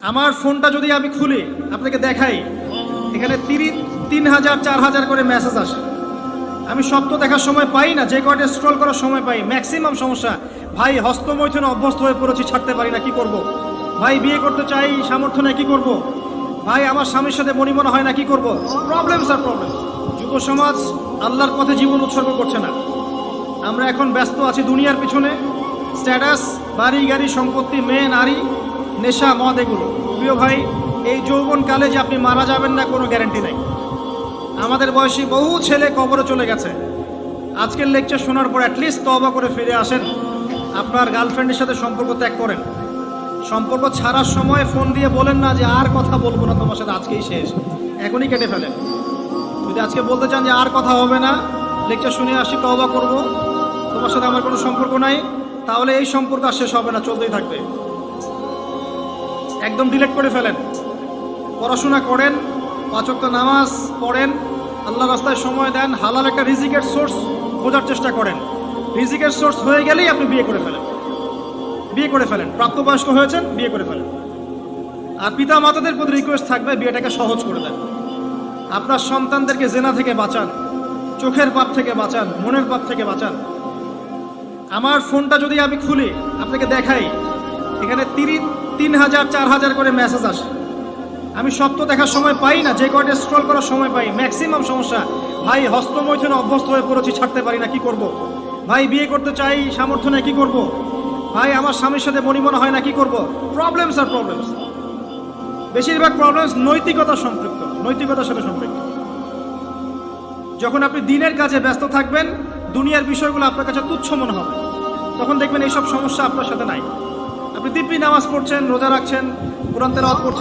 আমার ফোনটা যদি আমি খুলি আপনাকে দেখাই, এখানে 3000 4000 করে মেসেজ আসে। আমি সব তো দেখার সময় পাই না, যে কয়টা স্ক্রল করার সময় পাই। ম্যাক্সিমাম সমস্যা, ভাই হস্তমৈথুনে অভ্যস্ত হয়ে পড়েছি, ছাড়তে পারি না, কি করব। ভাই বিয়ে করতে চাই, সামর্থ্য নেই, কি করব। ভাই আমার স্বামীর সাথে মনিমনা হয় না, কি করব। প্রবলেমস আর প্রবলেম। যুব সমাজ আল্লাহর পথে জীবন উৎসর্গ করছে না। আমরা এখন ব্যস্ত আছি দুনিয়ার পিছনে, স্ট্যাটাস, বাড়ি গাড়ি, সম্পত্তি, মেয়ে, নারী, নেশা, মদ, এগুলো। প্রিয় ভাই, এই যৌবনকালে যে আপনি মারা যাবেন না কোনো গ্যারান্টি নাই। আমাদের বয়সী বহু ছেলে কবরে চলে গেছে। আজকের লেকচার শোনার পর অ্যাটলিস্ট তওবা করে ফিরে আসেন, আপনার গার্লফ্রেন্ডের সাথে সম্পর্ক ত্যাগ করেন। সম্পর্ক ছাড়ার সময় ফোন দিয়ে বলেন না যে আর কথা বলবো না তোমার সাথে, আজকেই শেষ, এখনই কেটে ফেলেন। যদি আজকে বলতে চান যে আর কথা হবে না, লেকচার শুনে আসি, তওবা করব, তোমার সাথে আমার কোনো সম্পর্ক নাই, তাহলে এই সম্পর্ক আর শেষ হবে না, চলতেই থাকবে। একদম ডিলিট করে ফেলেন। পড়াশোনা করেন, 5 ওয়াক্ত নামাজ পড়েন, আল্লাহ রাস্তায় সময় দেন, হালাল একটা রিজিকের সোর্স খোঁজার চেষ্টা করেন। রিজিকের সোর্স হয়ে গেলেই আপনি বিয়ে করে ফেলেন। বিয়ে করে ফেলেন, প্রাপ্তবয়স্ক হয়েছেন, বিয়ে করে ফেলেন। আর পিতা মাতাদের প্রতি রিকোয়েস্ট থাকবে, বিয়েটাকে সহজ করে দেন। আপনার সন্তানদেরকে জেনা থেকে বাঁচান, চোখের পাপ থেকে বাঁচান, মনের পাপ থেকে বাঁচান। আমার ফোনটা যদি আমি খুলি আপনাকে দেখাই, এখানে 3000 4000 করে মেসেজ আসে। আমি সব তো দেখার সময় পাই না, যে কয়টা স্ক্রল করার সময় পাই। ম্যাক্সিমাম সমস্যা, ভাই হস্তমৈথুনে অভ্যস্ত হয়ে পড়েছি, ছাড়তে পারি না, কি করব। ভাই বিয়ে করতে চাই, সামর্থ্য নেই, কি করব। ভাই আমার স্বামীর সাথে মনিমনা হয় না, কি করব। প্রবলেমস আর প্রবলেমস। বেশিরভাগ প্রবলেমস নৈতিকতার সম্পৃক্ত, নৈতিকতার সাথে সম্পৃক্ত। যখন আপনি দিনের কাজে ব্যস্ত থাকবেন, দুনিয়ার বিষয়গুলো আপনার কাছে তুচ্ছ মনে হবে, তখন দেখবেন এইসব সমস্যা আপনার সাথে নাই। আপনি দিব্যি নামাজ পড়ছেন, রোজা রাখছেন, কোরআন তেলাওয়াত করছেন।